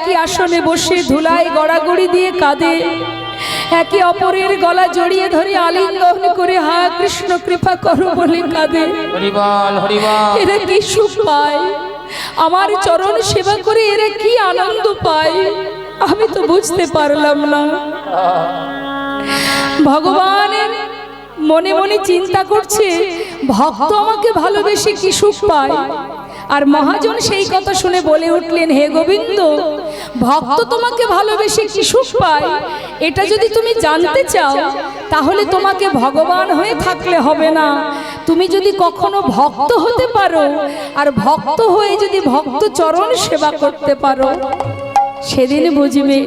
একই আসনে বসে ধুলায় গড়াগড়ি দিয়ে কাঁদে, একে অপরের গলা জড়িয়ে ধরে আলিঙ্গন করে হা কৃষ্ণ কৃপা করো বলে কাঁদে। এরা কি সুখ পায়, আমার চরণ সেবা করে এরা কি আনন্দ পায়, আমি তো বুঝতে পারলাম না। ভগবান মনে মনে চিন্তা করছে, ভক্ত আমাকে ভালোবেসে কি সুখ পায়। আর মহাজন সেই কথা শুনে বলে উঠলেন, হে গোবিন্দ, ভক্ত তোমাকে ভালোবেসে কি সুখ পায় এটা যদি তুমি জানতে চাও, তাহলে তোমাকে ভগবান হয়ে থাকলে হবে না। তুমি যদি কখনো ভক্ত হতে পারো, আর ভক্ত হয়ে যদি ভক্ত চরণ সেবা করতে পারো, সেদিন বুঝবে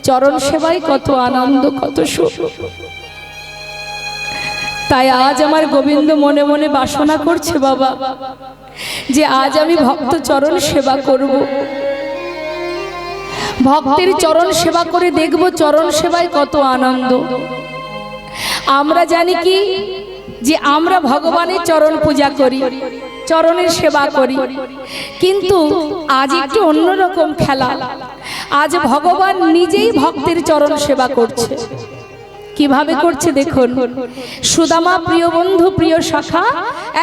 চরণ সেবায় কত আনন্দ, কত সুখ। তাই আজ আমার গোবিন্দ মনে মনে বাসনা করছে বাবা, যে আজ আমি ভক্ত চরণ সেবা করব, ভক্তের চরণ সেবা করে দেখব চরণ সেবায় কত আনন্দ। আমরা জানি কি, যে আমরা ভগবানের চরণ পূজা করি, চরণের সেবা করি, কিন্তু আজ একটু অন্যরকম খেলা। আজ ভগবান নিজেই ভক্তের চরণ সেবা করছে। কিভাবে করছে দেখুন। সুদামা প্রিয় বন্ধু, প্রিয় সখা,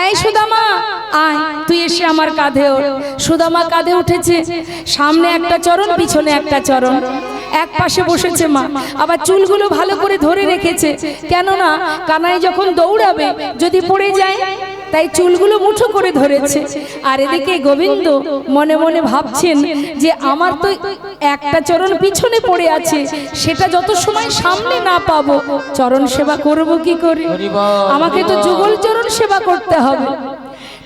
এই সুদামা আয়, তুই এসে আমার কাঁধে ওঠ। সুদামা কাঁধে উঠেছে, সামনে একটা চরণ, পিছনে একটা চরণ, এক পাশে বসেছে মা, আবার চুলগুলো ভালো করে ধরে রেখেছে, কেননা কানাই যখন দৌড়াবে যদি পড়ে যায়, তাই চুলগুলো মুঠো করে ধরেছে। আর এদিকে গোবিন্দ মনে মনে ভাবছেন যে আমার তো একটা চরণ পিছনে পড়ে আছে, সেটা যত সময় সামনে না পাবো চরণ সেবা করব কি করে, আমাকে তো যুগল চরণ সেবা করতে হবে।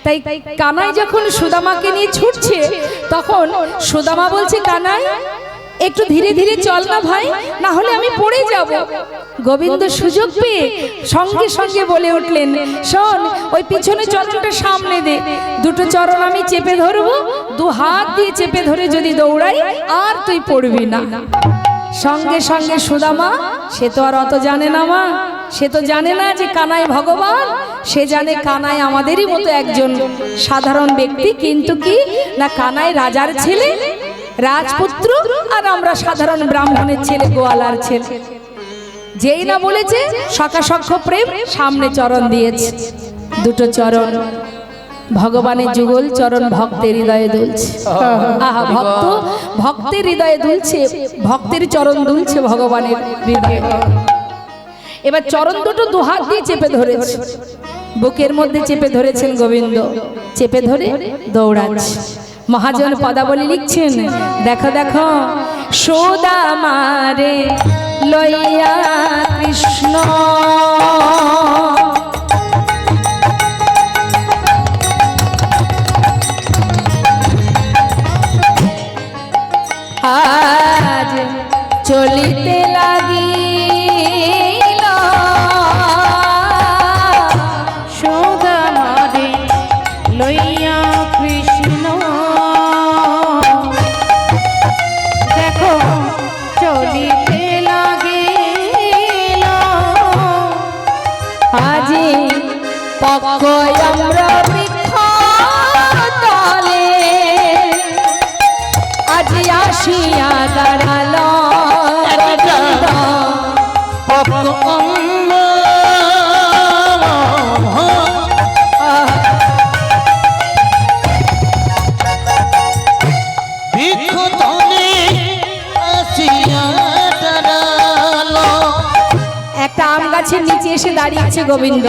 তাই কানাই যখন সুদামাকে নিয়ে ছুটছে, তখন সুদামা বলছে, কানাই একটু ধীরে ধীরে চল না ভাই, না হলে আমি পড়ে যাব। গোবিন্দ সুযোগ পেয়ে সঙ্গে সঙ্গে বলে উঠলেন, শোন, ওই পিছনে চরণটা সামনে দে, দুটো চরণ আমি চেপে ধরবো, দু হাত দিয়ে চেপে ধরে যদি দৌড়াই আর তুই পড়বি না। সঙ্গে সঙ্গে সুদামা, সে তো আর অত জানে না মা, সে তো জানে না যে কানাই ভগবান, সে জানে কানাই আমাদেরই মতো একজন সাধারণ ব্যক্তি, কিন্তু কি না কানাই রাজার ছেলে, রাজপুত্র, আর আমরা সাধারণ ব্রাহ্মণের ছেলে, গোয়ালার ছেলে। যেই না বলেছে সখাসখ্য প্রেম, সামনে চরণ দিয়েছে, দুটো চরণ ভগবানের যুগল চরণ ভক্তের হৃদয়ে দুলছে। আহা, ভক্ত ভক্তের হৃদয়ে দুলছে, ভক্তের চরণ দুলছে ভগবানের হৃদয়ে। এবার চরণ দুটো দুহাত দিয়ে চেপে ধরেছে, বুকের মধ্যে চেপে ধরেছেন গোবিন্দ, চেপে ধরে দৌড়াচ্ছে। মহাজন পদাবলী লিখছেন, দেখো দেখো সুদামারে লইয়া কৃষ্ণ, আজ চলিতে লাগিল, সুদামারে লইয়া কৃষ্ণ, দেখো চলিতে লাগিল, আজি পক্ষ আমরা বৃক্ষ তলে, আজি আসিয়া দাঁড়াল একটা আম গাছের নিচে এসে দাঁড়িয়েছে গোবিন্দ।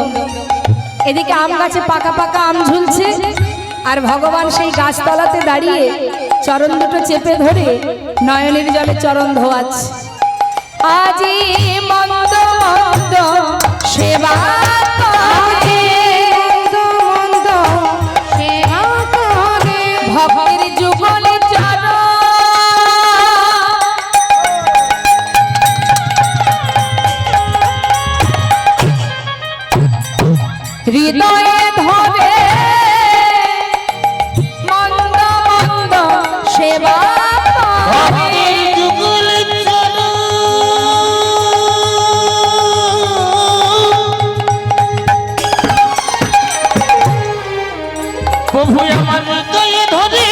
এদিকে আম গাছে পাকা পাকা আম ঝুলছে, আর ভগবান সেই গাছতলাতে দাঁড়িয়ে চরণ দুটো চেপে ধরে নয়নের জলে চরণ ধোয়াচ্ছে। আজি মন্দ মন্দ সেবা করে, মন্দ সেবা করে, ভক্তের যুগল চরণ হৃদয়ে ধরে, মন্দ মন্দ সেবা করে, যুগল চরণ প্রভু আমার হৃদয়ে ধরে,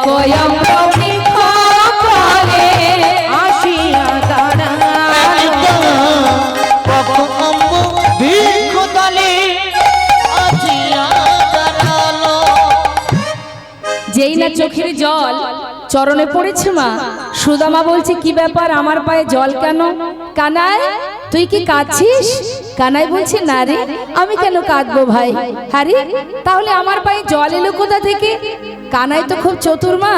অভয়ম্ব বৃক্ষ ফলে আসিয়া দাঁড়ালো অভয়ম্ব বৃক্ষ তলে আসিয়া দাঁড়ালো। যেই না চোখের জল চরণে পড়েছে মা, সুদামা বলছে কি ব্যাপার আমার পায়ে জল কেন? কানাই তুই কি কাঁদছিস? কানাই বলছে না রে, আমি কেন কাঁদবো ভাই? আরে তাহলে আমার পায়ে জল এলো কোথা থেকে? কানাই তো খুব চতুর মা,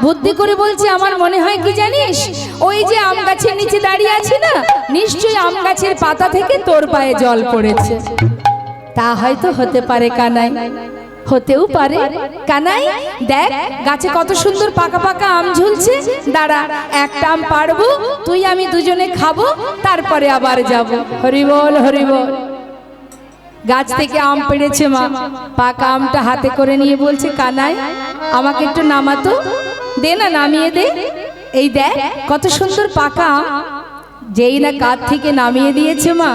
বুদ্ধি করে বলছে আমার মনে হয় কি জানিস, ওই যে আম গাছের নিচে দাঁড়িয়ে আছি না, নিশ্চয়ই আম গাছের পাতা থেকে তোর পায়ে জল পড়েছে। তা হয়তো হতে পারে কানাই, হতেও পারে। কানাই দেখ গাছে কত সুন্দর পাকা পাকা আম ঝুলছে, দাঁড়া একটা আম পারবো, তুই আমি দুজনে খাবো, তারপরে আবার যাব। হরি বল হরি বল। গাছ থেকে আম পেড়েছে মা, পাকা আমটা হাতে করে নিয়ে বলছে কানাই আমাকে একটু নামাতো, দে না নামিয়ে দে। এই দেখ কত সুন্দর পাকা আম। যেই না কাঁধ থেকে নামিয়ে দিয়েছে মা,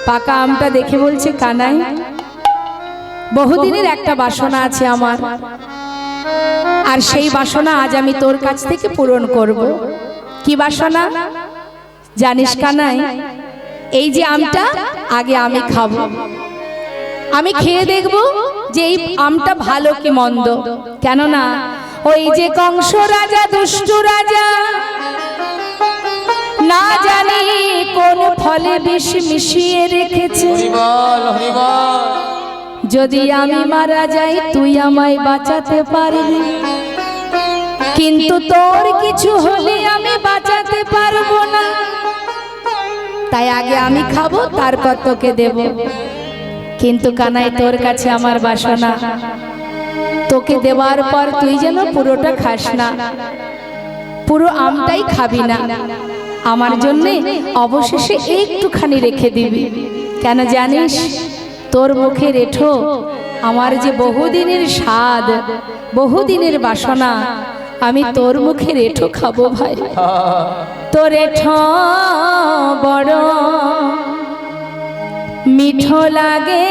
পাকা আমটা দেখে বলছে কানাই বহুদিনের একটা বাসনা আছে আমার, আর সেই বাসনা আজ আমি তোর কাছ থেকে পূরণ করব। কি বাসনা জানিস কানাই? এই যে আমটা আগে আমি খাবো, আমি খেয়ে দেখব যে এই আমটা ভালো কি মন্দ। কেননা ওই যে কংস রাজা দুষ্ট রাজা না জানি কোন ফলে বিষ মিশিয়ে রেখেছে। যদি আমি মারা যাই তুই আমায় বাঁচাতে পারবি, কিন্তু তোর কিছু হলে আমি বাঁচাতে পারবো না। তাই আগে আমি খাবো, তারপর তোকে দেব। কিন্তু কানাই তোর কাছে আমার বাসনা, তোকে দেওয়ার পর তুই যেন পুরোটা খাস না, পুরো আমটাই খাবি না, আমার জন্যে অবশেষে একটুখানি রেখে দিবি। কেন জানিস? তোর মুখের এঠো আমার যে বহুদিনের স্বাদ, বহুদিনের বাসনা, আমি তোর মুখের এঠো খাবো ভাই। তোর এঠো বড় মিঠো লাগে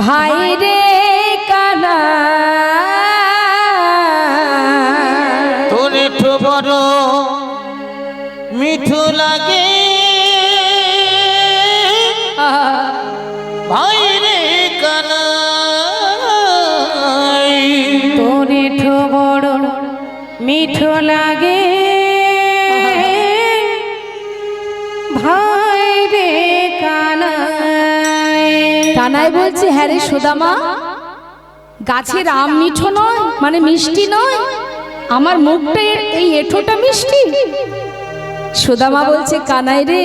ভাই রে কানা, তোর এঠো বড় মিঠো লাগে ভাই রে কানাই। তোর এঠো বড় মিঠো লাগে ভাই রে কানাই। কানাই বলছে হ্যাঁ রে সুদামা, গাছের আম মিঠো নয় মানে মিষ্টি নয়, আমার মুখটা এই এঠোটা মিষ্টি। সুদামা বলছে কানাই রে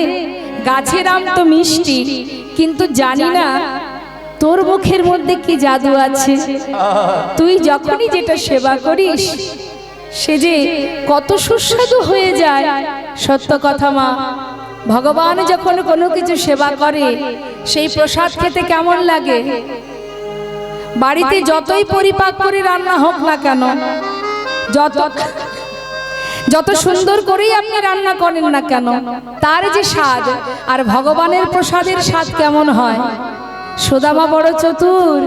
গাছের আম তো মিষ্টি, কিন্তু জানি না তোর মুখের মধ্যে কি জাদু আছে। তুই যখনই যেটা সেবা করিস সে যে কত সুস্বাদু হয়ে যায়। সত্য কথা মা, ভগবান যখন কোনো কিছু সেবা করে সেই প্রসাদ খেতে কেমন লাগে? বাড়িতে যতই পরিপাক করে রান্না হোক না কেন, যত সুন্দর করেই আপনি রান্না করেন না কেন, তার যে স্বাদ আর ভগবানের প্রসাদের স্বাদ কেমন হয়। সুদামা বড় চতুর,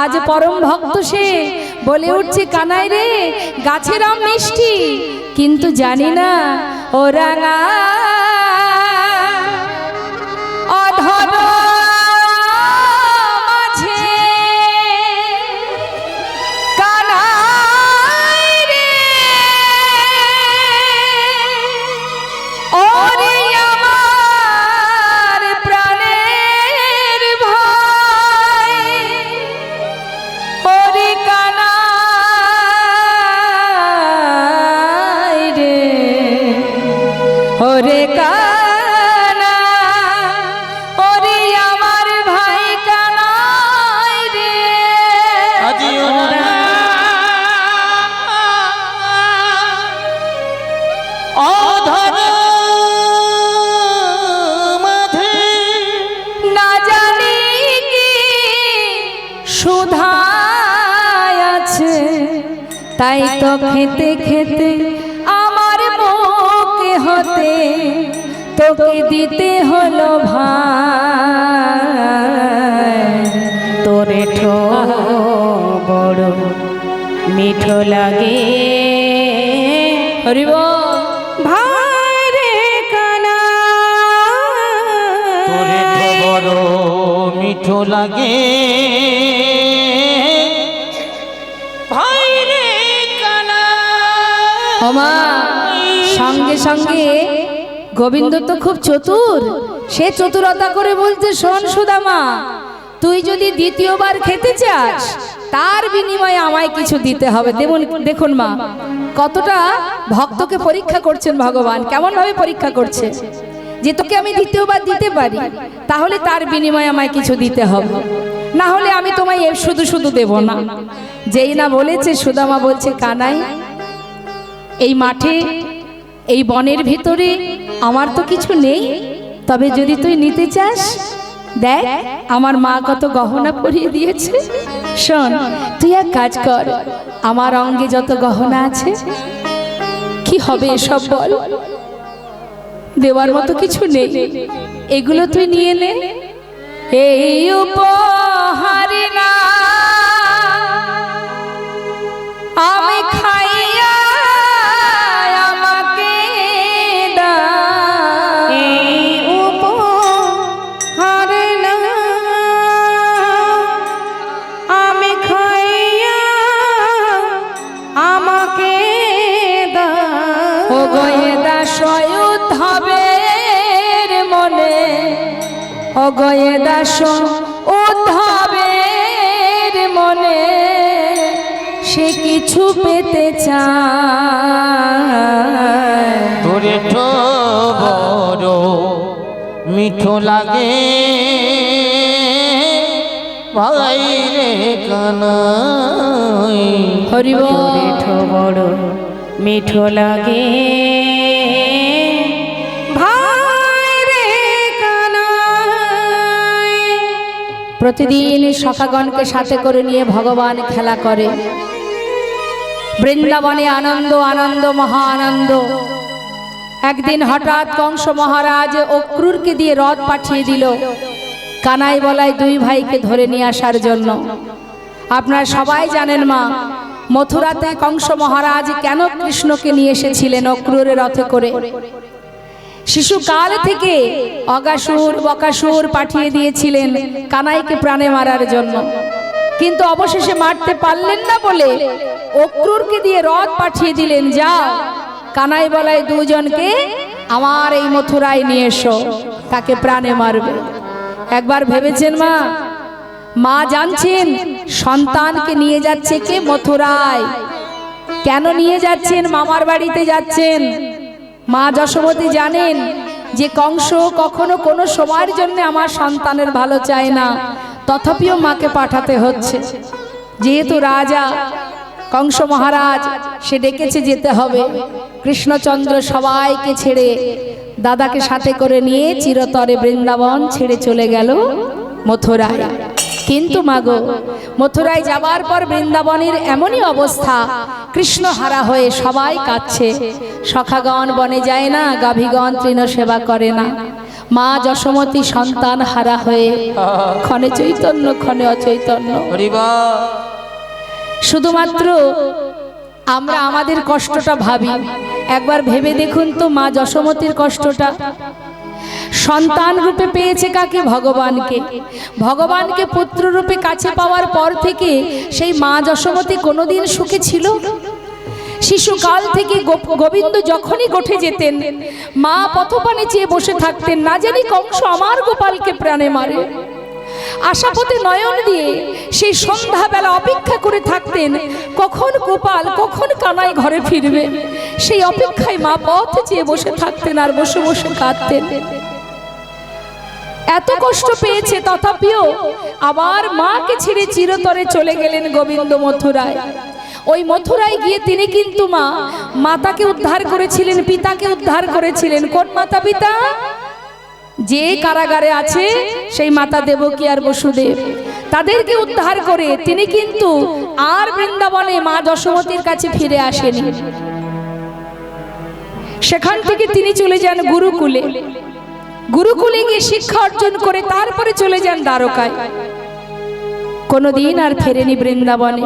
আজ পরম ভক্ত সে বলে উঠছে কানাই রে গাছের আম মিষ্টি, কিন্তু জানি না ও রাঙা অধর মাঝে কানাই রে ওরে আমার প্রাণের ভাই, ওরে কানাই রে ওরে কানা, ওরে আমার ভাই কানাই রে। আজিও না অধর মাঝে না জানি কি সুধা আছে, তাই তো খেতে খেতে আমার মুখে হতে তোকে দিতে হলো ভাই। তোর এঠো বড় মিঠো লাগে হরিব ভাই রে কানা তোরে তো বড় মিঠো লাগে ভাই রে কানা ওমা সঙ্গে সঙ্গে গোবিন্দ তো খুব চতুর, সে চতুরতা করে বলতে, শোন সুদামা, তুই যদি দ্বিতীয়বার খেতে চাস তার বিনিময়ে আমায় কিছু দিতে হবে। দেখুন মা, কতটা ভক্তকে পরীক্ষা করছেন ভগবান, কেমন ভাবে পরীক্ষা করছে, যে তোকে আমি দ্বিতীয়বার দিতে পারি তাহলে তার বিনিময়ে আমায় কিছু দিতে হবে, না হলে আমি তোমায় শুধু শুধু দেব না। যেই না বলেছে, সুদামা বলছে, কানাই, এই মাঠে এই বনের ভিতরে আমার তো কিছু নেই, তবে যদি তুই নিতে চাস, দেখ আমার মা কত গহনা পরিয়ে দিয়েছে। শোন, তুই এক কাজ কর, আমার অঙ্গে যত গহনা আছে, কি হবে এসব বল, দেওয়ার মতো কিছু নেই, এগুলো তুই নিয়ে নে। এই উপহার না আমি খাইয়া আমাকে দা, এই উপহার না আমি খাইয়া আমাকে দাও। ও গয়েদা সয়ুদ্ধবের মনে, ও গয়েদা সয়ুদ্ধবের মনে, সে কিছু পেতে চায়। তোরে তো বড় মিঠো লাগে ভাই রে কানাই হরিব মিঠো বড় মিঠো লাগে ভাই রে কানাই। প্রতিদিন সখাগণকে সাথে করে নিয়ে ভগবান খেলা করে, বৃন্দাবনে আনন্দ আনন্দ মহা আনন্দ। একদিন হঠাৎ কংস মহারাজ অক্রুরকে দিয়ে রথ পাঠিয়ে দিল কানাই বলায় দুই ভাইকে ধরে নিয়ে আসার জন্য। আপনারা সবাই জানেন মা, মথুরাতে কংস মহারাজ কেন কৃষ্ণকে নিয়ে এসেছিলেন অক্রুরের রথে করে। শিশুকাল থেকে অগাসুর বকাসুর পাঠিয়ে দিয়েছিলেন কানাইকে প্রাণে মারার জন্য, কিন্তু অবশেষে মারতে পারলেন না বলে অক্রুরকে দিয়ে রথ পাঠিয়ে দিলেন, যাও কানাই বলায় দুজনকে আমার এই মথুরায় নিয়ে এসো, তাকে প্রাণে মারবে। একবার ভেবেছেন মা, মা জানছেন সন্তানকে নিয়ে যাচ্ছে কে মথুরায়, কেন নিয়ে যাচ্ছেন, মামার বাড়িতে যাচ্ছেন। মা যশোমতী জানেন যে কংস কখনো কোনো সময়ের জন্য আমার সন্তানের ভালো চায় না, তথাপিও মাকে পাঠাতে হচ্ছে, যেহেতু রাজা কংস মহারাজ, সে ডেকেছে যেতে হবে। কৃষ্ণচন্দ্র সবাইকে ছেড়ে দাদাকে সাথে করে নিয়ে চিরতরে বৃন্দাবন ছেড়ে চলে গেল মথুরায়। কিন্তু মাগো, মথুরায় যাবার পর বৃন্দাবনের এমনই অবস্থা, কৃষ্ণ হারা হয়ে সবাই কাঁদছে। সখাগণ বনে যায় না, গাভীগণ তৃণ সেবা করে না। মা যশোমতী সন্তান হারা হয়ে ক্ষণে চৈতন্য ক্ষণে অচৈতন্য। শুধুমাত্র আমরা আমাদের কষ্টটা ভাবি, একবার ভেবে দেখুন তো মা যশোমতীর কষ্টটা। সন্তান রূপে পেয়েছে কাকে? ভগবানকে। ভগবানকে পুত্র রূপে কাছে পাওয়ার পর থেকে সেই মা যশোমতী কোনোদিন সুখে ছিল? শিশুকাল থেকে গোবিন্দ যখনই গোঠে যেতেন, মা পথপানে চেয়ে বসে থাকতেন, না জানি কংস আমার গোপালকে প্রাণে মারে। আশাপথে নয়ন দিয়ে সেই সন্ধ্যাবেলা অপেক্ষা করে থাকতেন, কখন গোপাল কখন কানাই ঘরে ফিরবে। সেই অপেক্ষায় মা পথে চেয়ে বসে থাকতেন আর বসে বসে কাঁদতেন। এত কষ্ট পেয়েছে, তথাপিও আবার মাকে ছেড়ে চিরতরে চলে গেলেন গোবিন্দ মথুরায়। ওই মথুরায় গিয়ে তিনি কিন্তু মা মাতাকে উদ্ধার করেছিলেন, পিতাকে উদ্ধার করেছিলেন। কোন মাতা পিতা? যে কারাগারে আছে সেই মাতা দেবকী আর বসুদেব, তাদেরকে উদ্ধার করে তিনি কিন্তু আর বৃন্দাবনে মা যশোমতীর কাছে ফিরে আসেনি। সেখান থেকে তিনি চলে যান গুরুকুলে। গুরুকুলে গিয়ে শিক্ষা অর্জন করে তারপরে চলে যান দ্বারকায়। কোনোদিন আর ফেরেনি বৃন্দাবনে।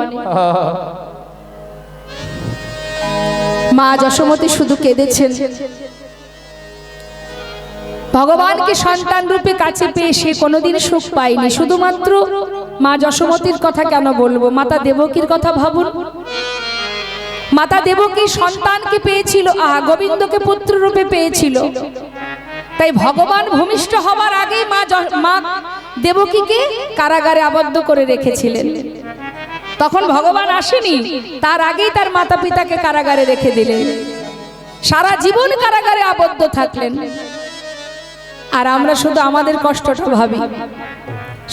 মা যশোমতী শুধু কেঁদেছেন। ভগবানকে সন্তান রূপে কাছে পেয়ে সে কোনোদিন সুখ পায়নি। শুধুমাত্র মা যশোমতীর কথা কেন বলবো, মাতা দেবকীর কথা ভাবুন। মাতা দেবকী সন্তানকে পেয়েছিল, গোবিন্দকে পুত্র রূপে পেয়েছিল। তাই ভগবান ভূমিষ্ঠ হবার আগেই মা দেবকীকে কারাগারে আবদ্ধ করে রেখেছিলেন। তখন ভগবান আসেনি, তার আগেই তার মাতা পিতাকে কারাগারে রেখে দিলেন। সারা জীবন কারাগারে আবদ্ধ থাকলেন। আর আমরা শুধু আমাদের কষ্টটা ভাবি,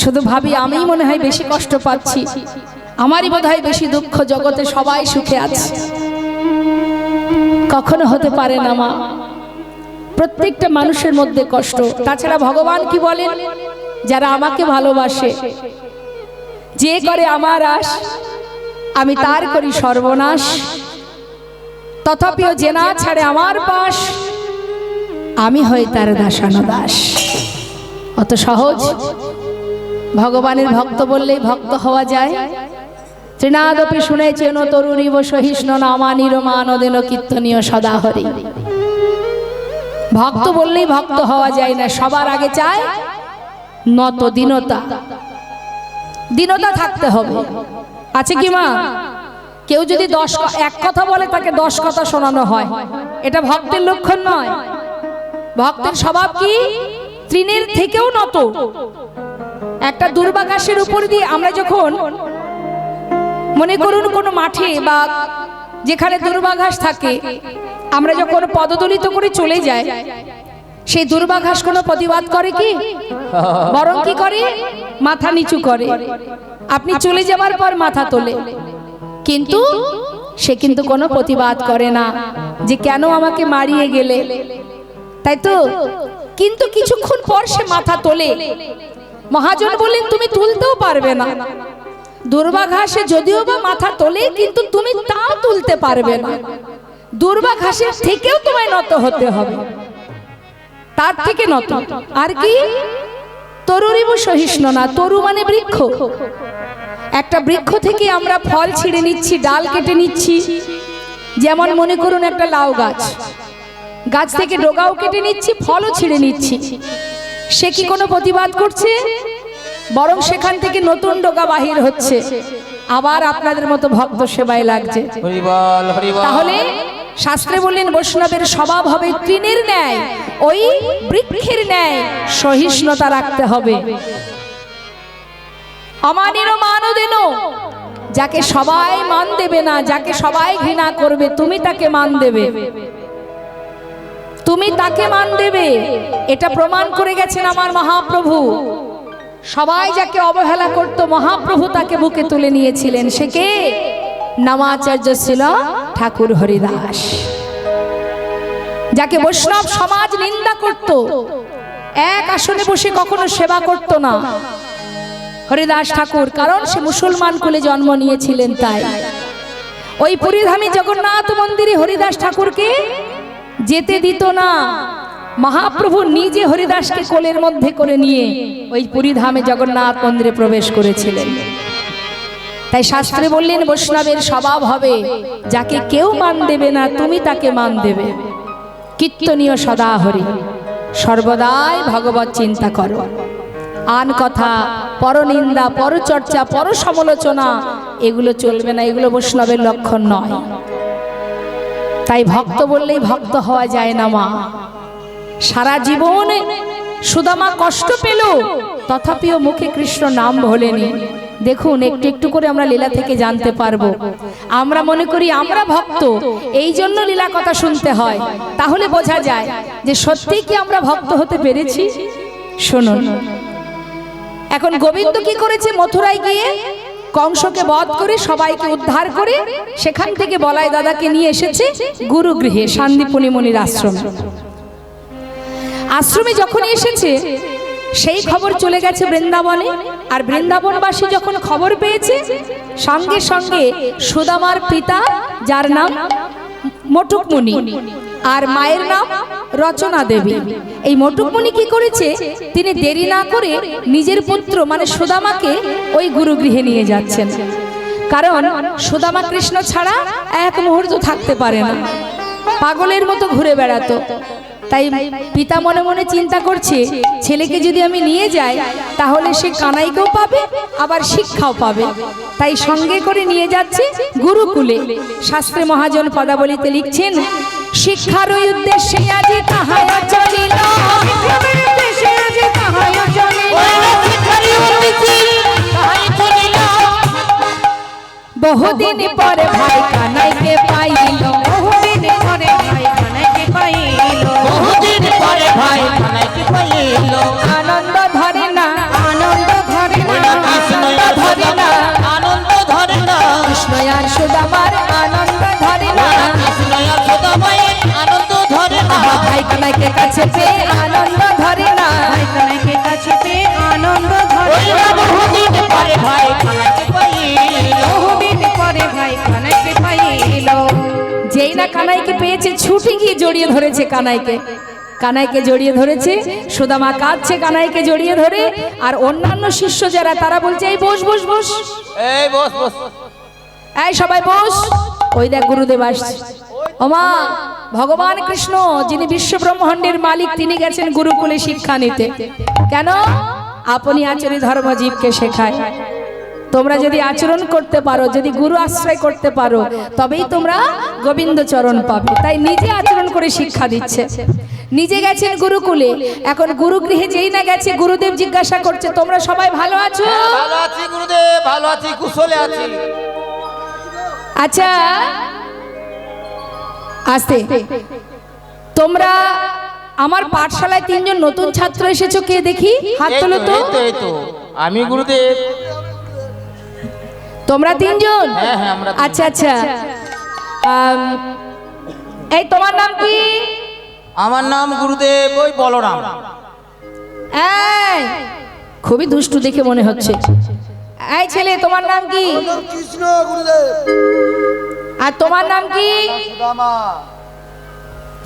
শুধু ভাবি আমিই মনে হয় বেশি কষ্ট পাচ্ছি, আমারই বোধহয় বেশি দুঃখ, জগতে সবাই সুখে আছে। কখনো হতে পারে না মা, প্রত্যেকটা মানুষের মধ্যে কষ্ট। তাছাড়া ভগবান কি বলেন, যারা আমাকে ভালোবাসে, যে করে আমার আশ, আমি তার করি সর্বনাশ। তথাপিও যে না ছাড়ে আমার পাশ, আমি হই তার দাসানুদাস। অত সহজ? ভগবানের ভক্ত বললেই ভক্ত হওয়া যায়? তৃণাদপি শুনেছেন তরুণীব সহিষ্ণু নামানির মানদেন কীর্তনীয় সদাহরি। ভক্ত বললেই ভক্ত হওয়া যায় না, সবার আগে চায় নত দীনতা। দীনতা থাকতে হবে, আছে কি মা? কেউ যদি এক কথা বলে তাকে 10 কথা শোনানো হয়, এটা ভক্তের লক্ষণ নয়। ভক্তের স্বভাব কি? তৃণের থেকেও নত। একটা দুর্বাঘাসের উপর দিয়ে আমরা যখন, মনে করুন কোনো মাঠে বা যেখানে দুর্বাঘাস থাকে, আমরা যখন পদদলিত করে চলে যাই, সেই দুর্বাঘাস কোনো প্রতিবাদ করে কি? বরং কি করে? মাথা নিচু করে। আপনি চলে যাবার পর মাথা তোলে, কিন্তু সে কিন্তু কোনো প্রতিবাদ করে না যে কেন আমাকে মারিয়ে গেলে, তাই তো? কিন্তু কিছুক্ষণ পর সে মাথা তোলে। মহাজন বললেন তুমি তুলতেও পারবে না। দুর্বাঘাসে যদিও বা মাথা তোলে, কিন্তু তুমি তাও তুলতে পারবে না। দুর্বাঘাসের থেকেও তোমায় নত হতে হবে, তার থেকে নত। আর কি? তরুরিব সহিষ্ণু না। তরু মানে বৃক্ষ। একটা বৃক্ষ থেকে আমরা ফল ছিঁড়ে নিচ্ছি, ডাল কেটে নিচ্ছি। যেমন মনে করুন একটা লাউ গাছ, গাছ থেকে ডগাও কেটে নিচ্ছি, ফলও ছিঁড়ে নিচ্ছি। সে কি কোনো প্রতিবাদ করছে? বরং সেখান থেকে নতুন ডগা বাহির হচ্ছে, আবার আপনাদের মতো ভক্ত সেবায় লাগছে। তাহলে শাস্ত্রে বললেন বৈষ্ণবের স্বভাব হবে তৃণের ন্যায়, ওই বৃক্ষের ন্যায় সহিষ্ণুতা রাখতে হবে। অমানির মানদেন, যাকে সবাই মান দেবে না, যাকে সবাই ঘৃণা করবে, তুমি তাকে মান দেবে, তুমি তাকে মান দেবে। এটা প্রমাণ করে গেছেন আমার মহাপ্রভু। সবাই যাকে অবহেলা করত, মহাপ্রভু তাকে বুকে তুলে নিয়েছিলেন। সে কে? নামাচার্য ছিল ঠাকুর হরিদাস। যাকে বৈষ্ণব সমাজ নিন্দা করত, এক আসনে বসে কখনো সেবা করত না, হরিদাস ঠাকুর। কারণ সে মুসলমান কুলে জন্ম নিয়েছিলেন। তাই ওই পুরীধামী জগন্নাথ মন্দিরে হরিদাস ঠাকুরকে যেতে দিত না। মহাপ্রভু নিজে হরিদাসকে কোলের মধ্যে করে নিয়ে ওই পুরীধামে জগন্নাথ মন্দিরে প্রবেশ করেছিলেন। তাই শাস্ত্রে বললেন বৈষ্ণবের স্বভাব হবে যাকে কেউ মান দেবে না, তুমি তাকে মান দেবে। কীর্তনীয় সদা হরি, সর্বদাই ভগবত চিন্তা করো। আন কথা, পরনিন্দা, পরচর্চা, পর সমালোচনা এগুলো চলবে না, এগুলো বৈষ্ণবের লক্ষণ নয়। তাই ভক্ত বললেই ভক্ত হওয়া যায় না মা। সারা জীবনে সুদামা কষ্ট পেল, তথাপিও মুখে কৃষ্ণ নাম ভোলেনি। দেখুন, একটু একটু করে আমরা লীলা থেকে জানতে পারবো। আমরা মনে করি আমরা ভক্ত, এই জন্য লীলা কথা শুনতে হয়। তাহলে বোঝা যায় যে সত্যি কি আমরা ভক্ত হতে পেরেছি। শুনুন, এখন গোবিন্দ কি করেছে? মথুরায় গিয়ে কংসকে বধ করে সবাইকে উদ্ধার করে সেখান থেকে বলাই দাদাকে নিয়ে এসেছে গুরুগৃহে, শান্তিপুনি মুনির আশ্রমে। আশ্রমে যখন এসেছে সেই খবর চলে গেছে বৃন্দাবনে। আর বৃন্দাবনবাসী যখন খবর পেয়েছে, সঙ্গে সঙ্গে সুদামার পিতা, যার নাম মটুক মুনি, আর মায়ের নাম রচনা দেবী। এই মটুকমণি কি করেছে, তিনি দেরি না করে নিজের পুত্র মানে সুদামাকে ওই গুরুগৃহে নিয়ে যাচ্ছেন। কারণ সুদামা কৃষ্ণ ছাড়া এক মুহূর্ত থাকতে পারে না, পাগলের মতো ঘুরে বেড়াতো। তাই পিতা মনে মনে চিন্তা করছে, ছেলেকে যদি আমি নিয়ে যাই তাহলে সে কানাইকেও পাবে আবার শিক্ষাও পাবে। তাই সঙ্গে করে নিয়ে যাচ্ছে গুরুকুলে। শাস্ত্রে মহাজন পদাবলীতে লিখছেন, শিক্ষার ওই উদ্দেশ্যে আজি তাহাই চলিল, বহুদিন পরে ভাই কানাইকে পাইল, বহুদিন পরে ভাই কানাইকে পাইল, বহুদিন পরে ভাই কানাইকে পাইল। আনন্দ ধরে না, আনন্দ ধরে না, কৃষ্ণ আর সুদামার আনন্দ ধরে না, কৃষ্ণ আর সুদামার আনন্দ ধরে না, কৃষ্ণ আর সুদামার আনন্দ ধরে না। ভাই কানাইকে কাছে পেয়ে আনন্দ ধরে না, ভাই কানাইকে কাছে পেয়ে আনন্দ ধরে ওই না, বহুদিন পরে ভাই কানাইকে পাইল। বহুদিন পরে ভাই কানাইকে পাইল। যেই না কানাইকে পেয়েছে ছুটি গিয়ে জড়িয়ে ধরেছে কানাইকে, কানাইকে জড়িয়ে ধরেছে। সুদামা কাঁদছে কানাইকে জড়িয়ে ধরে, আর অন্যান্য শিষ্য যারা তারা বলছে, এই বস বস বস, এই বস বস, এই সবাই বস। ওই দেখ গুরুদেব আসছে। ওমা, ভগবান কৃষ্ণ যিনি বিশ্ব ব্রহ্মাণ্ডের মালিক, তিনি গেছেন গুরুকুলে শিক্ষা নিতে। কেন? আপনি আচরি ধর্ম জীবকে শেখায়। তোমরা যদি আচরণ করতে পারো, যদি গুরু আশ্রয় করতে পারো, তবেই তোমরা গোবিন্দ চরণ পাবে। তাই নিজে আচরণ করে শিক্ষা দিচ্ছে। নিজে গেছেন গুরুকুলে, এখন গুরুগৃহে যেই না গেছে গুরুদেব জিজ্ঞাসা করছে, তোমরা সবাই ভালো আছো? ভালো আছি গুরুদেব, ভালো আছি, কুশলে আছি। আচ্ছা আস্তে, তোমরা আমার পাঠশালায় 3 জন নতুন ছাত্র এসেছো, কে দেখি হাত তোলো তো। এই তো আমি গুরুদেব। তোমরা 3 জন? হ্যাঁ হ্যাঁ, আমরা আচ্ছা আচ্ছা। এই তোমার নাম কি? আমার নাম গুরুদেব ওই বলরাম। এই খুবই দুষ্টু দেখে মনে হচ্ছে। এই ছেলে, তোমার নাম কি? কৃষ্ণ গুরুদেব। আর তোমার নাম কি? সুদামা।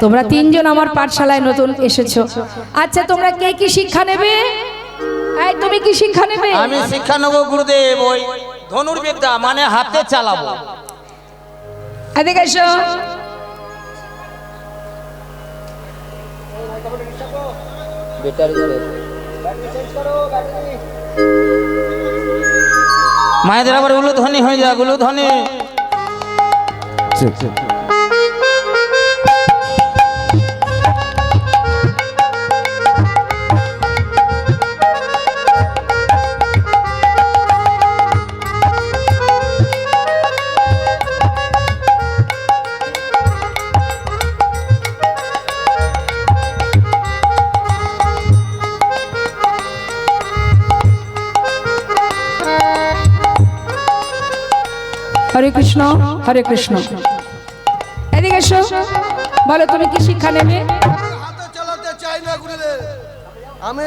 তোমরা 3 জন আমার পাঠশালায় নতুন এসেছো। আচ্ছা, তোমরা কে কি শিক্ষা নেবে? এই তুমি কি শিক্ষা নেবে? আমি শিক্ষা নেবো গুরুদেব ওই ধনুর্বিদ্যা, মানে হাতে চালাবো। এদিকে এসো। মায়েদের আবার উলুধ্বনি হয়ে যায়, উলুধ্বনি। হরে কৃষ্ণ হরে কৃষ্ণ। এদিকে এসো, বলো তুমি কি শিক্ষা নেবে? হাতে চালাতে চাই না গুরুদেব, আমি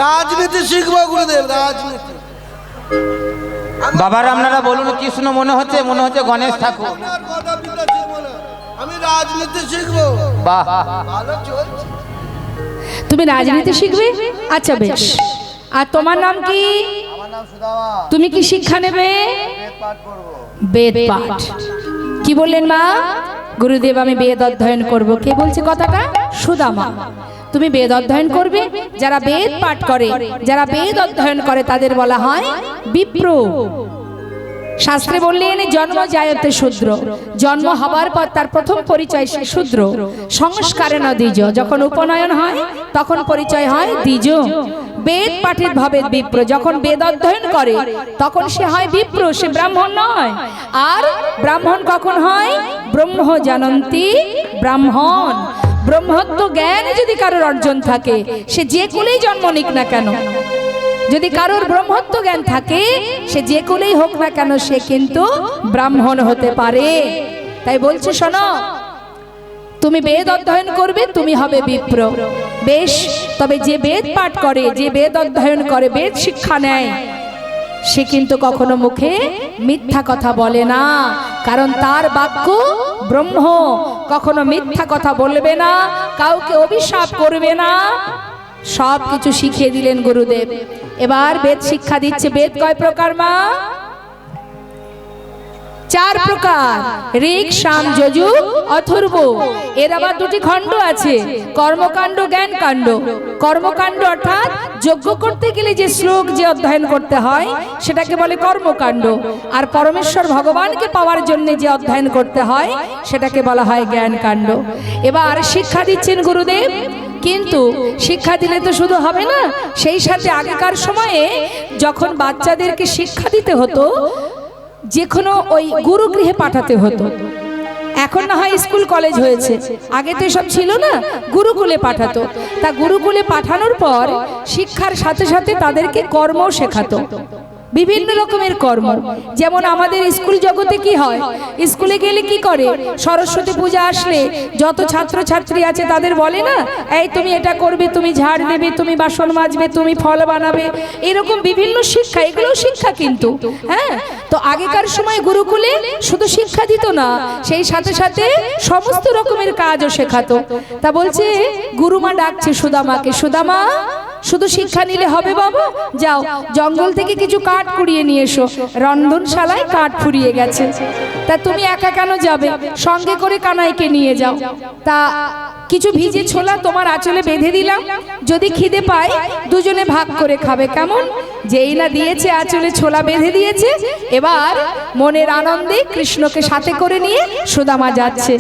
রাজনীতি শিখবো গুরুদেব, রাজনীতি। বাবার আপনারা বলুন, কৃষ্ণ মনে হচ্ছে, মনে হচ্ছে গণেশ ঠাকুর। আপনার কথা বিদ্যা শিখবো না, আমি রাজনীতি শিখবো। বাহ, ভালো চলছে। তুমি রাজনীতি শিখবে? আচ্ছা বেশ। আর তোমার নাম কি? আমার নাম সুদামা, তুমি কি শিক্ষা নেবে? বেদ পাঠ করবো। বেদ পাঠ। কি বললেন মা? গুরুদেব আমি বেদ অধ্যয়ন করব। কে বলছে কথাটা? সুদামা। তুমি বেদ অধ্যয়ন করবে? যারা বেদ পাঠ করে, যারা বেদ অধ্যয়ন করে তাদের বলা হয় বিপ্র। শাস্ত্রে বললেন জন্ম জায়তে শূদ্র, জন্ম হবার পর তার প্রথম পরিচয় সে শূদ্র। সংস্কারে না দ্বিজ, যখন উপনয়ন হয় তখন পরিচয় হয় দ্বিজ। বেদ পাঠের ভাবে বিপ্র, যখন বেদ অধ্যয়ন করে তখন সে হয় বিপ্র, সে ব্রাহ্মণ নয়। আর ব্রাহ্মণ কখন হয়? ব্রহ্ম জানন্তি ব্রাহ্মণ। ব্রহ্মত্ব জ্ঞান যদি কারোর অর্জন থাকে, সে যে কুলেই জন্ম নিক না কেন, যদি কারোর ব্রহ্মত্ব জ্ঞান থাকে, সে যে কুলেই হোক না কেন, সে কিন্তু ব্রাহ্মণ হতে পারে। তাই বলছে শোনো, তুমি বেদ অধ্যয়ন করবে, তুমি হবে বিপ্র। বেশ, তবে যে বেদ পাঠ করে, যে বেদ অধ্যয়ন করে, বেদ শিক্ষা নেয়, সে কিন্তু কখনো মুখে মিথ্যা কথা বলে না, কারণ তার বাক্য ব্রহ্ম, কখনো মিথ্যা কথা বলবে না, কাউকে অভিশাপ করবে না। সব কিছু শিখিয়ে দিলেন গুরুদেব। এবার বেদ শিক্ষা দিচ্ছে। বেদ কয় প্রকার মা? 4 প্রকার, ঋক, সাম, যজুর, অথর্ব। এর আবার 2টি খণ্ড আছে, কর্মকাণ্ড, জ্ঞানকাণ্ড। কর্মকাণ্ড অর্থাৎ যজ্ঞ করতে গেলে যে শ্লোক যে অধ্যয়ন করতে হয় সেটাকে বলে কর্মকাণ্ড, আর পরমেশ্বর ভগবানকে পাওয়ার জন্য যে অধ্যয়ন করতে হয় সেটাকে বলা হয় জ্ঞানকাণ্ড। এবার শিক্ষা দিচ্ছেন গুরুদেব, কিন্তু শিক্ষা দিলে তো শুধু হবে না, সেই সাথে আগেকার সময়ে যখন বাচ্চাদেরকে শিক্ষা দিতে হতো যে কোনো ওই গুরুগৃহে পাঠাতে হতো। এখন না হয় স্কুল কলেজ হয়েছে, আগে তো এসব ছিল না, গুরুকুলে পাঠাতো। তা গুরুকুলে পাঠানোর পর শিক্ষার সাথে সাথে তাদেরকে কর্মও শেখাতো, বিভিন্ন রকমের কর্ম। যেমন আমাদের স্কুল জগতে কি হয়, স্কুলে গেলে কি করে, সরস্বতী পূজা আসলে যত ছাত্রছাত্রী আছে তাদের বলে না, এই তুমি এটা করবে, তুমি ঝাড় দেবে, তুমি বাসন মাজবে, তুমি ফল বানাবে, এরকম বিভিন্ন শিক্ষা। এগুলো শিক্ষা কিন্তু, হ্যাঁ। তো আগেকার সময় গুরুকুলে শুধু শিক্ষা দিত না, সেই সাথে সাথে সমস্ত রকমের কাজও শেখাতো। তা বলছে গুরুমা ডাকছে সুদামাকে, সুদামা শুধু শিক্ষা নিলে হবে বাবা, যাও জঙ্গল থেকে কিছু কাঠ কুড়িয়ে নিয়ে এসো, রন্ধনশালায় কাঠ ফুরিয়ে গেছে। তা তুমি একা কেন যাবে, সঙ্গে করে কানাইকে নিয়ে যাও। তা কিছু ভিজে ছোলা তোমার আঁচলে বেঁধে দিলাম, যদি খিদে পায় দুজনে ভাগ করে খাবে, কেমন? যেই না দিয়েছে আঁচলে ছোলা বেঁধে দিয়েছে, এবার মনের আনন্দে কৃষ্ণকে সাথে করে নিয়ে সুদামা যাচ্ছে।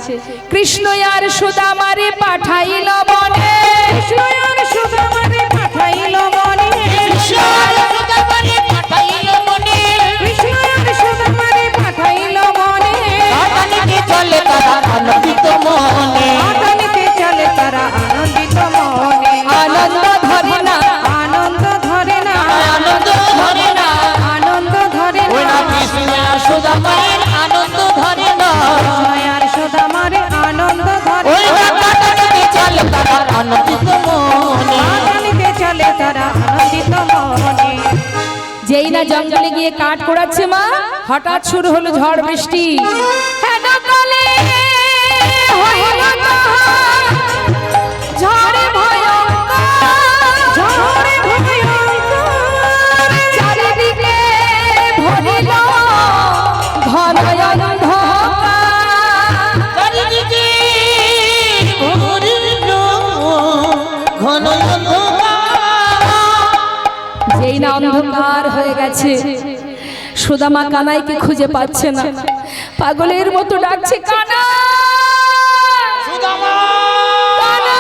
কৃষ্ণ আর সুদামারে পাঠাইল বনে, কৃষ্ণ আর সুদামারে পাঠাইল বনে, কৃষ্ণ আর সুদামারে পাঠাইল বনে, কৃষ্ণ আর সুদামারে পাঠাইল বনে। আটানিতে চলে তারা আনন্দিত মনে, আটানিতে চলে তারা আনন্দিত মনে। আনন্দ ধরে না, আনন্দ ধরে না, আনন্দ ধরে না, আনন্দ ধরে ওই না, না কৃষ্ণ আর সুদামার আনন্দ ধরে না, কৃষ্ণ আর সুদামারে আনন্দ ধরে ওই না আটানিতে চলে তারা আনন্দিত মনে। আটানিতে চলে তারা আনন্দিত মনে। যেই না জঙ্গলে গিয়ে কাঠ কোড়াচ্ছে মা, হঠাৎ শুরু হলো ঝড় বৃষ্টি। হ্যাঁ দোকালে হইল তাহার ঝড়ে ভয়ঙ্কর, ঝড়ে ভয়ঙ্কর, চারিদিকে ভরিল ঘন অন্ধকার, চারিদিকে ভরিল ঘন অন্ধকার। যেই না অন্ধকার হয়ে গেছে, সুদামা কানাইকে খুঁজে পাচ্ছে না, পাগলের মতো ডাকছে, কানা সুদামা! কানা,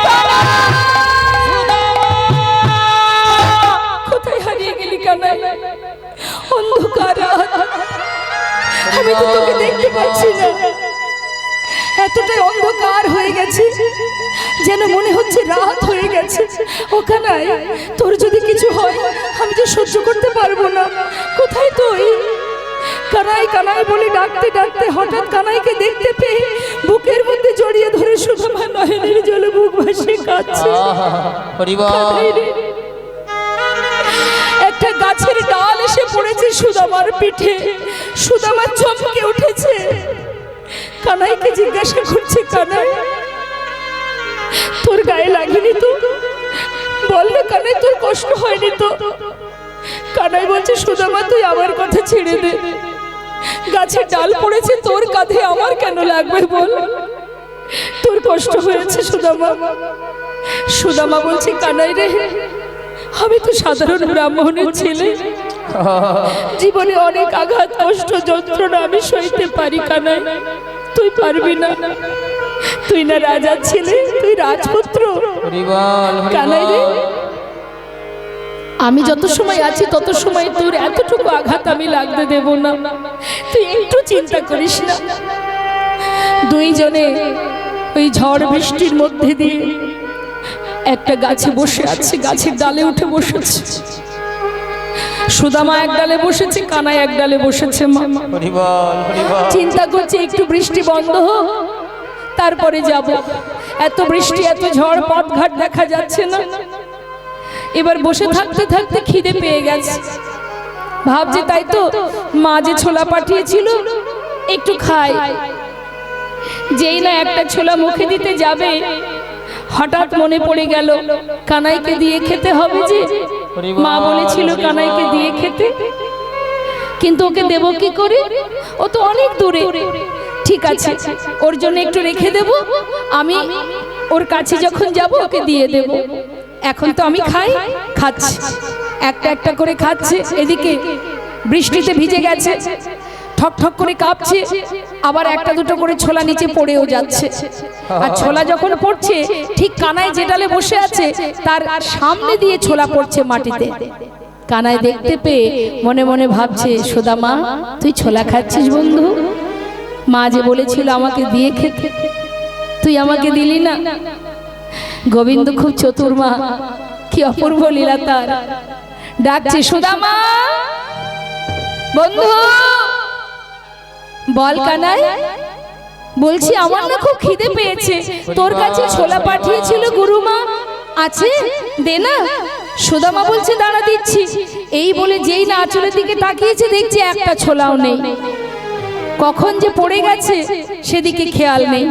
কানা! কোথায় হারিয়ে গেলি কানাই? অন্ধকার রাত, আমি তো তোকে দেখতে পাচ্ছি না, এতটাই অন্ধকার হয়ে গেছে যেন মনে হচ্ছে রাত হয়ে গেছে। ও কানাই, তোর যদি কিছু হয় আমি যে সহ্য করতে পারবো না। কোথায় তুই? কানাই কানাই বলে ডাকতে ডাকতে হঠাৎ কানাইকে দেখতে পেয়ে বুকের মধ্যে জড়িয়ে ধরে সুদামা নয়নের জলে বুক ভাসিয়ে কাঁদছে। কানাই রে, একটা গাছের ডাল এসে পড়েছে সুদামার পিঠে, সুদামা চমকে উঠেছে। কানাইকে জিজ্ঞাসা করছে, কানাই তোর গায়ে লাগেনি তো? বল না কানাই, তোর কষ্ট হয়নি তো? কানাই বলছে, সুদামা তুই আমার কথা ছেড়ে দে, গাছের ডাল পড়েছে তোর কাঁধে, আমার কেন লাগবে বল? তোর কষ্ট হয়েছে সুদামা। সুদামা বলছে, কানাই রে, আমি তো সাধারণ ব্রাহ্মণের ছেলে, জীবনে অনেক আঘাত কষ্ট যন্ত্রণা আমি সইতে পারি। কানাই তুই পারবি না, তুই না রাজার ছেলে, তুই রাজপুত্র। কানাই রে, আমি যত সময় আছি তত সময় তোর এতটুকু আঘাত আমি লাগতে দেব না, তুই একটু চিন্তা করিস না। দুইজনে ওই ঝড় বৃষ্টির মধ্যে দিয়ে একটা গাছে বসে আছে, গাছের ডালে উঠে বসেছে। সুদামা এক ডালে বসেছে, কানাই এক ডালে বসেছে। চিন্তা করছে একটু বৃষ্টি বন্ধ হোক, তারপরে যাব। এত বৃষ্টি এত ঝড়, পথঘাট দেখা যাচ্ছে না। এবার বসে থাকতে থাকতে খিদে পেয়ে গেছে, ভাবছে তাই তো মা যে ছোলা পাঠিয়েছিল একটু খাই। যেই না একটা ছোলা মুখে দিতে যাবে, হঠাৎ মনে পড়ে গেল কানাইকে দিয়ে খেতে হবে, যে মা বলেছিল কানাইকে দিয়ে খেতে, কিন্তু ওকে দেব কি করে, ও তো অনেক দূরে। ঠিক আছে, ওর জন্য একটু রেখে দেব, আমি ওর কাছে যখন যাব ওকে দিয়ে দেব। এখন তো আমি খাচ্ছি, একটা একটা করে খাচ্ছে। এদিকে বৃষ্টিতে ভিজে গেছে, ঠক ঠক করে কাঁপছে, আবার একটা দুটো করে ছোলা নিচে পড়েও যাচ্ছে। আর ছোলা যখন পড়ছে, ঠিক কানাই যে ডালে বসে আছে তার সামনে দিয়ে ছোলা পড়ছে মাটিতে। কানাই দেখতে পেয়ে মনে মনে ভাবছে, সুদামা তুই ছোলা খাচ্ছিস বন্ধু? মা যে বলেছিল আমাকে দিয়ে খেতে, তুই আমাকে দিলি না। গোবিন্দ খুব চতুর মা, কি অপূর্ব লীলা তার। ডাকছে, সুদামা বন্ধু, বল কানাই। বলছি আমার না খুব খিদে পেয়েছে, তোর কাছে ছোলা পাঠিয়েছিল গুরুমা, আছে দে না। সুদামা বলছে দাঁড়া দিচ্ছি। এই বলে যেই না আঁচলের দিকে তাকিয়েছে, দেখছে একটা ছোলাও নেই। কখন যে পড়ে গেছে সেদিকে খেয়াল নেই।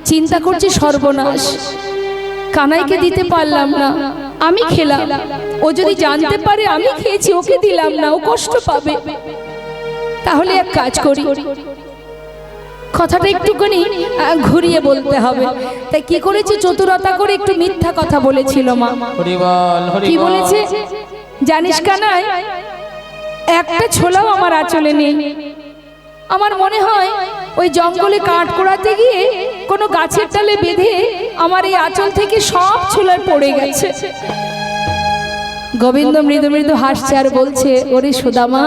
চিন্তা করছে সর্বনাশ, কানাইকে দিতে পারলাম না, আমি খেলাম, ও যদি জানতে পারে আমি খেয়েছি, ওকে দিলাম না, ও কষ্ট পাবে। তাহলে এক কাজ করি, কথাটা একটুখানি ঘুরিয়ে বলতে হবে। তাই কি করেছে, চতুরতা করে একটু মিথ্যা কথা বলেছিল মা। কি বলেছে জানিস কানাই? একটা ছোলাও আমার আঁচলে নেই। আমার মনে হয় ওই জঙ্গলে কাঠ কোড়াতে গিয়ে কোনো গাছের ডালে বেঁধে আমার এই আঁচল থেকে সব ছোলা পড়ে গেছে। গোবিন্দ মৃদু মৃদু হাসছে আর বলছে, ওরে সুদামা,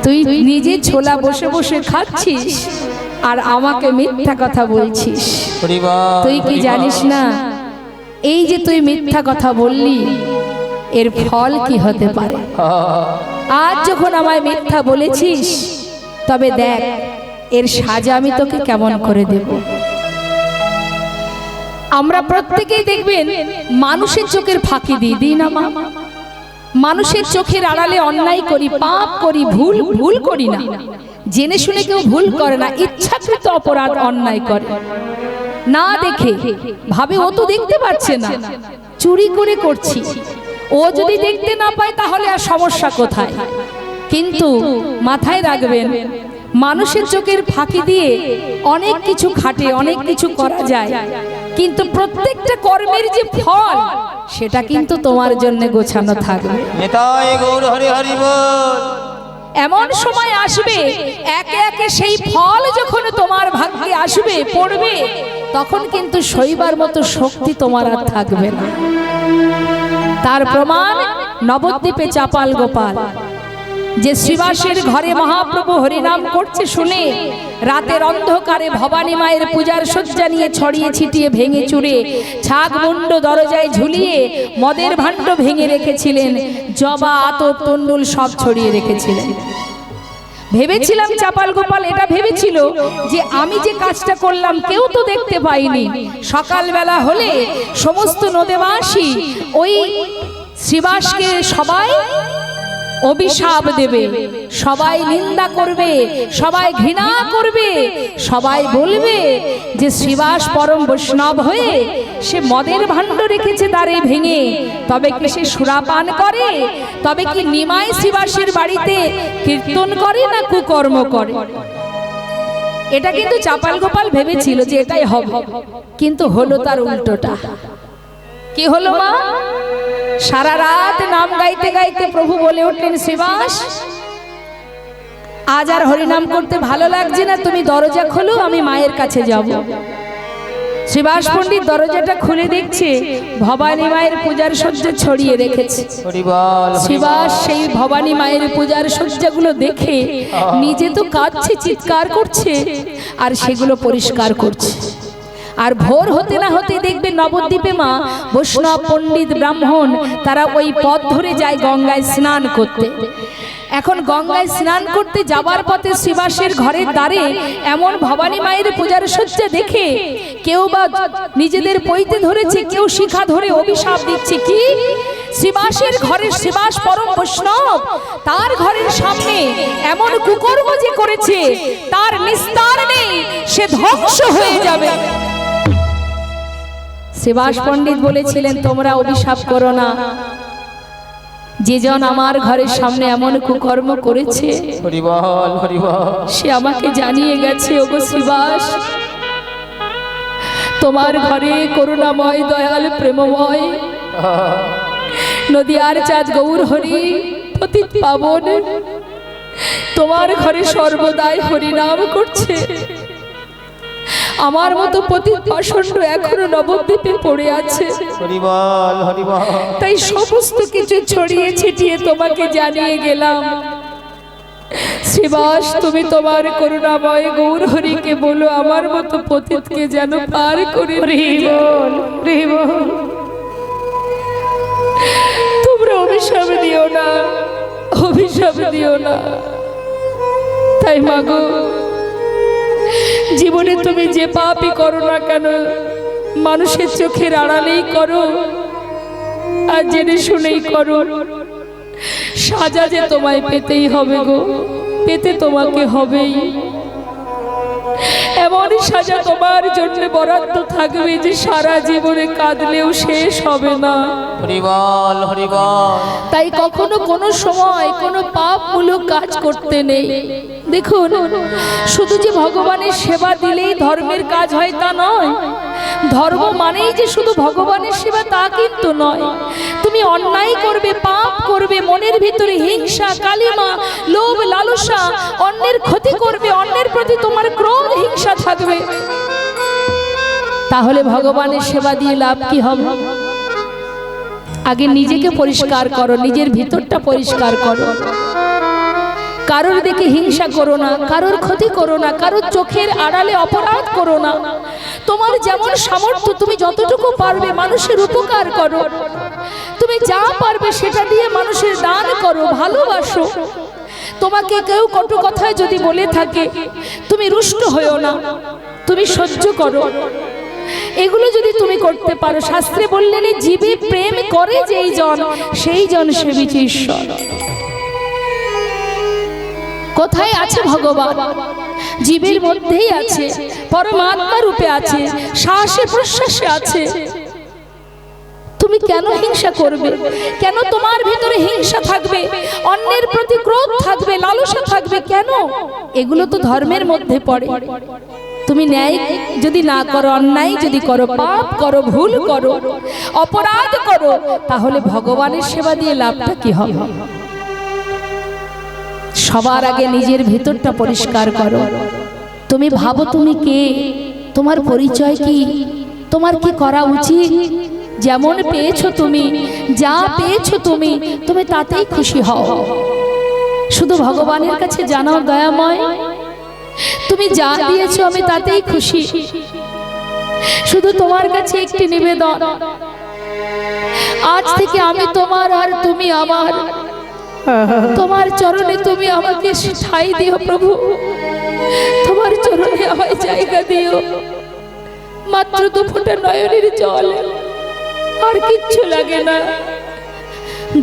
তুই নিজে ছোলা বসে বসে খাচ্ছিস আর আমাকে মিথ্যা কথা বলছিস। তুই কি জানিস না, এই যে তুই মিথ্যা কথা বললি, এর ফল কি হতে পারে? আজ যখন আমায় মিথ্যা বলেছিস, তবে দেখ এর সাজা আমি তোকে কেমন করে দেব। আমরা প্রত্যেকেই দেখবেন মানুষের চোখের ফাঁকি দিই না মা। মানুষের চোখের আড়ালে অন্যায় করি, পাপ করি, ভুল করি না। জেনে শুনে কেউ ভুল করে না, ইচ্ছাকৃত অপরাধ অন্যায় করে। না দেখে ভাবে ও তো দেখতে পাচ্ছে না, চুরি করে করছি, ও যদি দেখতে না পায় তাহলে আর সমস্যা কোথায়। কিন্তু মাথায় রাখবেন, মানুষের চোখের ফাঁকি দিয়ে অনেক কিছু খাটে, অনেক কিছু করা যায়, কিন্তু প্রত্যেকটা কর্মের যে ফল সেটা কিন্তু তোমার জন্য গোছানো থাকবে। এমন সময় আসবে, একে একে সেই ফল যখন তোমার ভাগ্যে আসবে, পড়বে, তখন কিন্তু সইবার মতো শক্তি তোমার আর থাকবে না। তার প্রমাণ নবদ্বীপে চাপাল গোপাল, যে শ্রীবাসের ঘরে মহাপ্রভু হরিনাম করছে শুনে রাতের অন্ধকারে ভবানী মায়ের পূজার সজ্জা নিয়ে ছড়িয়ে ছিটিয়ে ভেঙে চুরে ছাগ মুন্ড দরজায় ঝুলিয়ে মদের ভাণ্ড ভেঙে রেখেছিলেন, জবা আতপ তন্ডুল সব ছড়িয়ে রেখেছিলেন। ভেবেছিলাম চাপাল গোপাল এটা ভেবেছিল যে আমি যে কাজটা করলাম কেউ তো দেখতে পাইনি। সকালবেলা হলে সমস্ত নদেবাসী ওই শ্রীবাসকে সবাই অভিশাপ দেবে, সবাই নিন্দা করবে, সবাই ঘৃণা করবে, সবাই বলবে যে শ্রীবাস পরম বৈষ্ণব হয়ে সে মদের ভাণ্ড রেখেছে দ্বারে ভেঙে, তবে কি সে সুরাপান করে, তবে কি নিমাই শ্রীবাসের বাড়িতে কীর্তন করে না কুকর্ম করে। এটা কিন্তু চাপাল গোপাল ভেবেছিল যে এটাই হবে, কিন্তু হলো তার উল্টোটা। কি হলো মা? সারা রাত নাম গাইতে গাইতে প্রভু বলে উঠলেন, শ্রীবাস আজ আর হরিনাম করতে ভালো লাগছে না, তুমি দরজা খোলো, আমি মায়ের কাছে যাব। শ্রীবাস পণ্ডিত দরজাটা খুলে দেখছে ভবানী মায়ের পূজার সজ্জা ছড়িয়ে রেখেছে। শ্রীবাস সেই ভবানী মায়ের পূজার সজ্জাগুলো দেখে নিজে তো কাঁদছে, চিৎকার করছে, আর সেগুলো পরিষ্কার করছে। আর ভোর হতে না হতে দেখবে নবদ্বীপে মা বৈষ্ণব পণ্ডিত ব্রাহ্মণ তারা ওই পথ ধরে যায় গঙ্গায় স্নান করতে। এখন গঙ্গায় স্নান করতে যাবার পথে শ্রীবাসের ঘরের দ্বারে এমন ভবানী মায়ের পূজার সজ্জা দেখে কেউ বা নিজেদের পৈতে ধরেছে, কেউ শিখা ধরে অভিশাপ দিচ্ছে কি শ্রীবাসের ঘরের শ্রীবাস পরম বৈষ্ণব তার ঘরের সামনে এমন কুকর্ম যে করেছে তার নিস্তার নেই, সে ধ্বংস হয়ে যাবে। শ্রীবাস পণ্ডিত বলেছিলেন তোমরা অভিশাপ করো না, যে জন আমার ঘরের সামনে এমন কুকর্ম করেছে হরিবল হরিবল, সে আমাকে জানিয়ে গেছে ওগো শ্রীবাস তোমার ঘরে করুণাময় দয়াল প্রেমময় নদিয়ার চাঁদ গৌর হরি পতিত পাবন তোমার ঘরে সর্বদাই হরিনাম করছে। আমার মতো পতিত পাষণ্ড এখনো নবদ্বীপে পড়ে আছে। হরিবল হরিবল, তাই সমস্ত কিছু ছড়িয়ে ছিটিয়ে তোমাকে জানিয়ে গেলাম। শ্রীবাস তুমি তোমার করুণাময় গৌর হরিকে বলো আমার মতো পতিতকে যেন পার করে তোমরা অভিশাপ দিও না, অভিশাপ দিও না। তাই মাগো জীবনে তুমি যে পাপই করো না কেন মানুষের চোখের আড়ালেই করো আর জেনে শুনেই করো, সাজা যে তোমায় পেতেই হবে গো, পেতে তোমাকে হবেই। এমন সাজা তোমার জন্য বরাদ্দ থাকবে যে সারা জীবনে কাঁদলেও শেষ হবে না। হরিবল হরিবল, তাই কখনো কোনো সময় কোনো পাপমূলক কাজ করতে নেই। দেখুন শুধু যে ভগবানের সেবা দিলেই ধর্মের কাজ হয় তা নয়, ধর্ম মানেই যে শুধু ভগবানের সেবা তা কিন্তু নয়। তুমি অন্যায় করবে, পাপ করবে, মনের ভিতরে হিংসা কালিমা লোভ লালসা, অন্যের ক্ষতি করবে, অন্যের প্রতি তোমার ক্রোধ হিংসা থাকবে, তাহলে ভগবানের সেবা দিয়ে লাভ কি হবে? আগে নিজেকে পরিষ্কার করো, নিজের ভিতরটা পরিষ্কার করো। কারোর দেখে হিংসা করো না, কারোর ক্ষতি করো না, কারোর চোখের আড়ালে অপরাধ করো না। তোমার যেমন সামর্থ্য তুমি যতটুকু পারবে মানুষের উপকার করো, তুমি যা পারবে সেটা দিয়ে মানুষের দান করো, ভালোবাসো। তোমাকে কেউ কটু কথায় যদি বলে থাকে তুমি রুষ্ট হয়েও না, তুমি সহ্য করো। এগুলো যদি তুমি করতে পারো, শাস্ত্রে বললেন জীবে প্রেম করে যেই জন সেই জন সেবিছে ঈশ্বর। কোথায় আছে ভগবান? জীবের মধ্যেই আছে, পরমাত্মা রূপে আছে, শ্বাসে প্রশ্বাসে আছে। তুমি কেন হিংসা করবে? কেন তোমার ভিতরে হিংসা থাকবে, অন্যের প্রতি ক্রোধ থাকবে, লালসা থাকবে? কেন? এগুলো তো ধর্মের মধ্যে পড়ে। তুমি ন্যায় যদি না করো, অন্যায় যদি করো, পাপ করো, ভুল করো, অপরাধ করো, তাহলে ভগবানের সেবা দিয়ে লাভটা কি হবে? সবার আগে নিজের ভিতরটা পরিষ্কার করো। তুমি ভাবো তুমি কে, তোমার পরিচয় কি, তোমার কি করা উচিত। যেমন পেয়েছো তুমি, যা পেয়েছো তুমি, তুমি তাতেই খুশি হও। শুধু ভগবানের কাছে জানাও দয়াময় তুমি যা দিয়েছো আমি তাতেই খুশি। শুধু তোমার কাছে একটি নিবেদন, আজ থেকে আমি তোমার আর তুমি আমার। তোমার চরণে তুমি আমাকে ঠাঁই দিও প্রভু, তোমার চরণে আমায় জায়গা দিও। মাত্র 2 ফোঁটা নয়নের জল, আর কিচ্ছু লাগে না।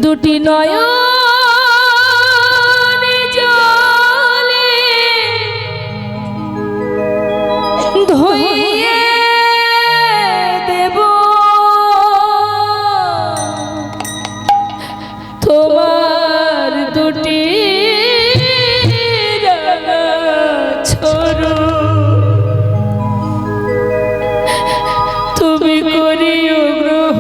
2টি নয়নে জলে ধুইয়ে দেব তোমার 2টি ছোড়ো। তুমি করিও গ্রহ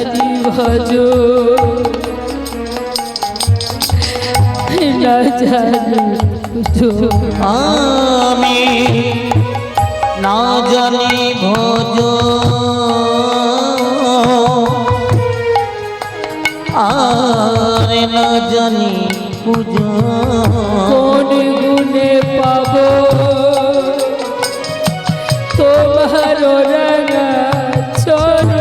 জানি ভজ না জানি বুঝো আমি না জানি ভজ আর না জানি পুজো কোন গুণে পাব তোমার রাঙা চরণ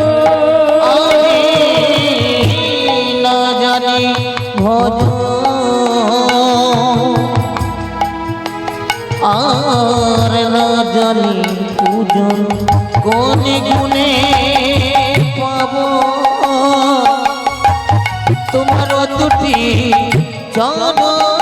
না জানি ভজ আর না জানি পূজন কোন গুণে পাব তোমার দুটি চরণ